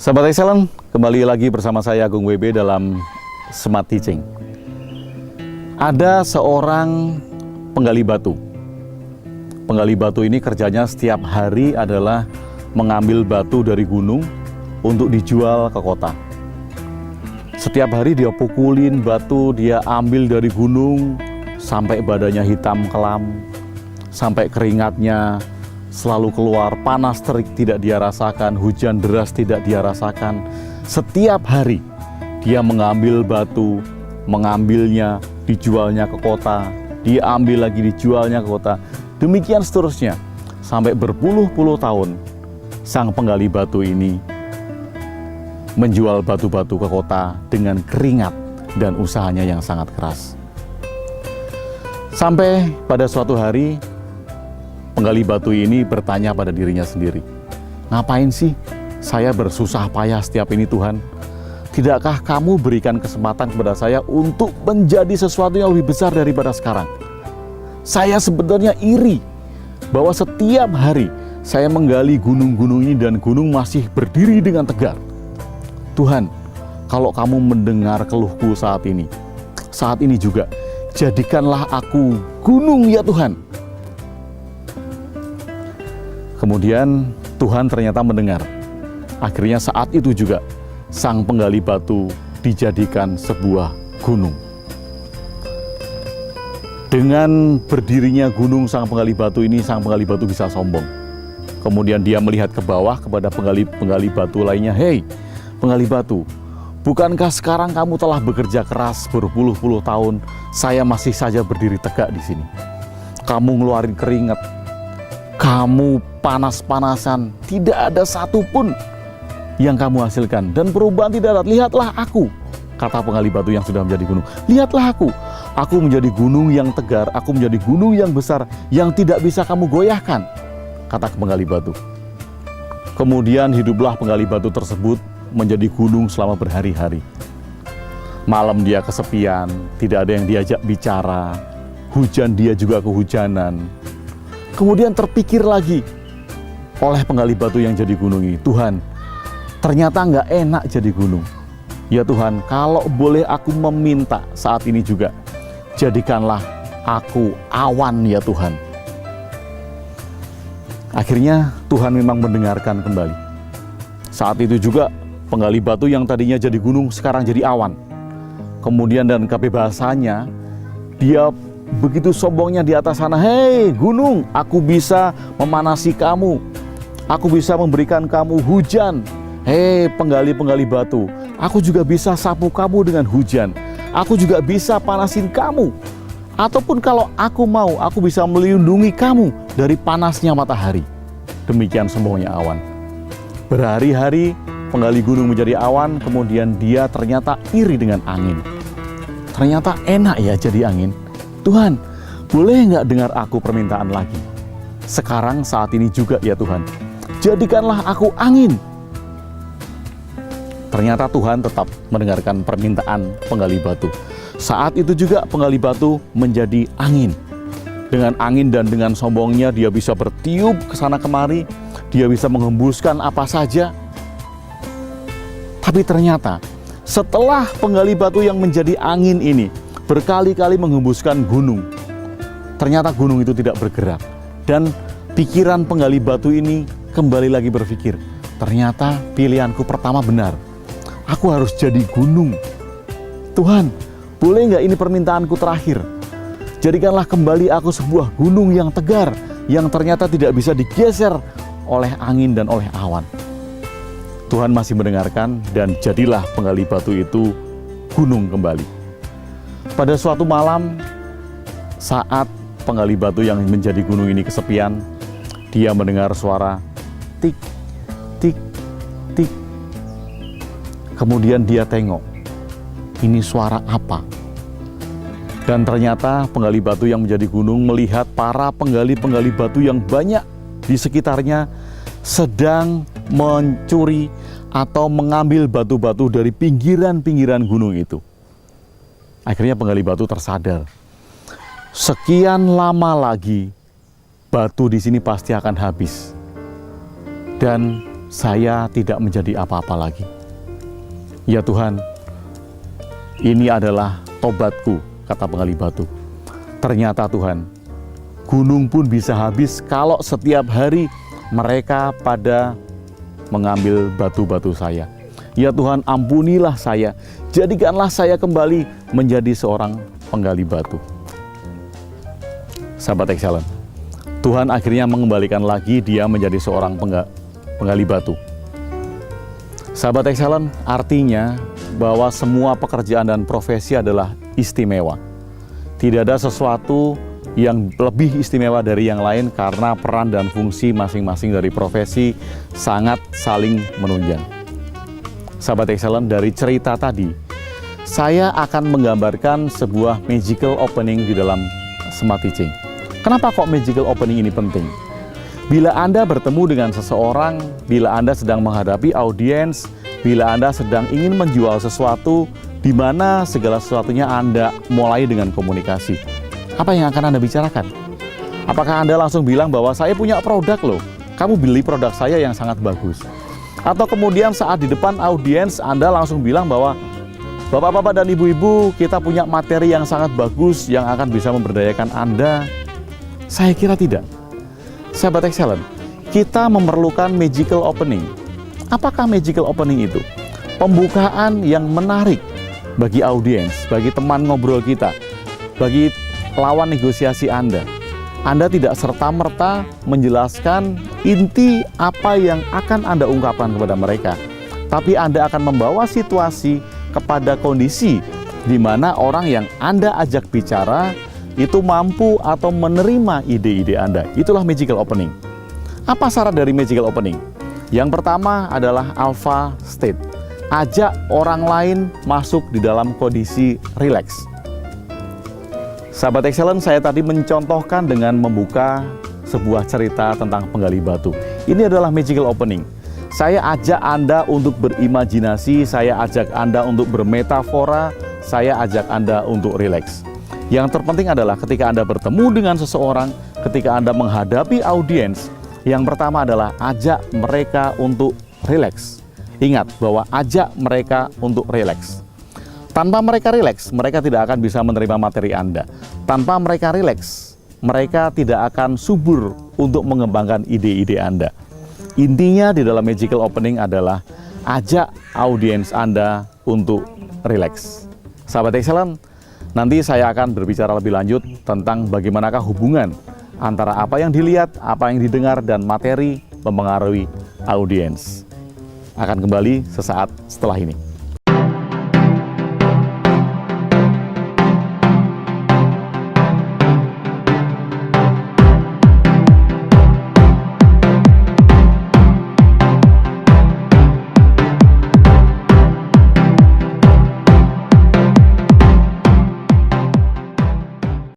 Sahabat Excellent, kembali lagi bersama saya Agung WB dalam Smart Teaching. Ada seorang penggali batu. Penggali batu ini kerjanya setiap hari adalah mengambil batu dari gunung untuk dijual ke kota. Setiap hari dia pukulin batu, dia ambil dari gunung sampai badannya hitam kelam, sampai keringatnya selalu keluar, panas terik tidak dia rasakan, hujan deras tidak dia rasakan. Setiap hari dia mengambil batu, mengambilnya, dijualnya ke kota, dia ambil lagi, dijualnya ke kota. Demikian seterusnya, sampai berpuluh-puluh tahun sang penggali batu ini menjual batu-batu ke kota dengan keringat dan usahanya yang sangat keras. Sampai pada suatu hari, penggali batu ini bertanya pada dirinya sendiri, ngapain sih saya bersusah payah setiap ini Tuhan? Tidakkah kamu berikan kesempatan kepada saya untuk menjadi sesuatu yang lebih besar daripada sekarang? Saya sebenarnya iri bahwa setiap hari saya menggali gunung-gunung ini dan gunung masih berdiri dengan tegar. Tuhan, kalau kamu mendengar keluhku saat ini juga, jadikanlah aku gunung ya Tuhan. Kemudian Tuhan ternyata mendengar. Akhirnya saat itu juga sang penggali batu dijadikan sebuah gunung. Dengan berdirinya gunung sang penggali batu ini, sang penggali batu bisa sombong. Kemudian dia melihat ke bawah kepada penggali batu lainnya, "Hei, penggali batu, bukankah sekarang kamu telah bekerja keras berpuluh-puluh tahun, saya masih saja berdiri tegak di sini. Kamu ngeluarin keringat, kamu panas-panasan, tidak ada satupun yang kamu hasilkan, dan perubahan tidak ada. Lihatlah aku," kata penggali batu yang sudah menjadi gunung. "Lihatlah aku menjadi gunung yang tegar, aku menjadi gunung yang besar, yang tidak bisa kamu goyahkan," kata penggali batu. Kemudian hiduplah penggali batu tersebut menjadi gunung selama berhari-hari. Malam dia kesepian, tidak ada yang diajak bicara, hujan dia juga kehujanan. Kemudian terpikir lagi oleh penggali batu yang jadi gunung ini, "Tuhan, ternyata nggak enak jadi gunung. Ya Tuhan, kalau boleh aku meminta saat ini juga, jadikanlah aku awan ya Tuhan." Akhirnya Tuhan memang mendengarkan kembali. Saat itu juga penggali batu yang tadinya jadi gunung sekarang jadi awan. Kemudian dan kebebasannya, dia begitu sombongnya di atas sana, "Hei gunung, aku bisa memanasi kamu, aku bisa memberikan kamu hujan. Hei penggali-penggali batu, aku juga bisa sapu kamu dengan hujan. Aku juga bisa panasin kamu. Ataupun kalau aku mau, aku bisa melindungi kamu dari panasnya matahari." Demikian sombongnya awan. Berhari-hari penggali gunung menjadi awan, kemudian dia ternyata iri dengan angin. Ternyata enak ya jadi angin. "Tuhan, boleh nggak dengar aku permintaan lagi? Sekarang saat ini juga ya Tuhan, jadikanlah aku angin." Ternyata Tuhan tetap mendengarkan permintaan penggali batu. Saat itu juga penggali batu menjadi angin. Dengan angin dan dengan sombongnya dia bisa bertiup ke sana kemari, dia bisa menghembuskan apa saja. Tapi ternyata setelah penggali batu yang menjadi angin ini berkali-kali menghembuskan gunung, ternyata gunung itu tidak bergerak. Dan pikiran penggali batu ini kembali lagi berpikir, ternyata pilihanku pertama benar. Aku harus jadi gunung. Tuhan, boleh nggak ini permintaanku terakhir? Jadikanlah kembali aku sebuah gunung yang tegar, yang ternyata tidak bisa digeser oleh angin dan oleh awan. Tuhan masih mendengarkan dan jadilah penggali batu itu gunung kembali. Pada suatu malam, saat penggali batu yang menjadi gunung ini kesepian, dia mendengar suara tik, tik, tik. Kemudian dia tengok, ini suara apa? Dan ternyata penggali batu yang menjadi gunung melihat para penggali-penggali batu yang banyak di sekitarnya sedang mencuri atau mengambil batu-batu dari pinggiran-pinggiran gunung itu. Akhirnya penggali batu tersadar, sekian lama lagi batu di sini pasti akan habis. Dan saya tidak menjadi apa-apa lagi. Ya Tuhan, ini adalah tobatku, kata penggali batu. Ternyata Tuhan, gunung pun bisa habis kalau setiap hari mereka pada mengambil batu-batu saya. Ya Tuhan, ampunilah saya, jadikanlah saya kembali menjadi seorang penggali batu. Sahabat Excellent, Tuhan akhirnya mengembalikan lagi dia menjadi seorang penggali batu. Sahabat Excellent, artinya bahwa semua pekerjaan dan profesi adalah istimewa. Tidak ada sesuatu yang lebih istimewa dari yang lain karena peran dan fungsi masing-masing dari profesi sangat saling menunjang. Sahabat Excellent, dari cerita tadi, saya akan menggambarkan sebuah magical opening di dalam Smart Teaching. Kenapa kok magical opening ini penting? Bila Anda bertemu dengan seseorang, bila Anda sedang menghadapi audiens, bila Anda sedang ingin menjual sesuatu, di mana segala sesuatunya Anda mulai dengan komunikasi. Apa yang akan Anda bicarakan? Apakah Anda langsung bilang bahwa saya punya produk loh, kamu beli produk saya yang sangat bagus? Atau kemudian saat di depan audiens Anda langsung bilang bahwa Bapak-bapak dan ibu-ibu, kita punya materi yang sangat bagus yang akan bisa memberdayakan Anda? Saya kira tidak. Sahabat Excellent, kita memerlukan magical opening. Apakah magical opening itu? Pembukaan yang menarik bagi audiens, bagi teman ngobrol kita, bagi lawan negosiasi Anda. Anda tidak serta-merta menjelaskan inti apa yang akan Anda ungkapkan kepada mereka, tapi Anda akan membawa situasi kepada kondisi di mana orang yang Anda ajak bicara itu mampu atau menerima ide-ide Anda. Itulah magical opening. Apa syarat dari magical opening? Yang pertama adalah alpha state. Ajak orang lain masuk di dalam kondisi rileks. Sahabat Excellent, saya tadi mencontohkan dengan membuka sebuah cerita tentang penggali batu. Ini adalah magical opening. Saya ajak Anda untuk berimajinasi, saya ajak Anda untuk bermetafora, saya ajak Anda untuk rileks. Yang terpenting adalah ketika Anda bertemu dengan seseorang, ketika Anda menghadapi audiens, yang pertama adalah ajak mereka untuk rileks. Ingat bahwa ajak mereka untuk rileks. Tanpa mereka rileks, mereka tidak akan bisa menerima materi Anda. Tanpa mereka rileks, mereka tidak akan subur untuk mengembangkan ide-ide Anda. Intinya di dalam magical opening adalah ajak audiens Anda untuk rileks. Sahabat Excellent, nanti saya akan berbicara lebih lanjut tentang bagaimanakah hubungan antara apa yang dilihat, apa yang didengar, dan materi mempengaruhi audiens. Akan kembali sesaat setelah ini.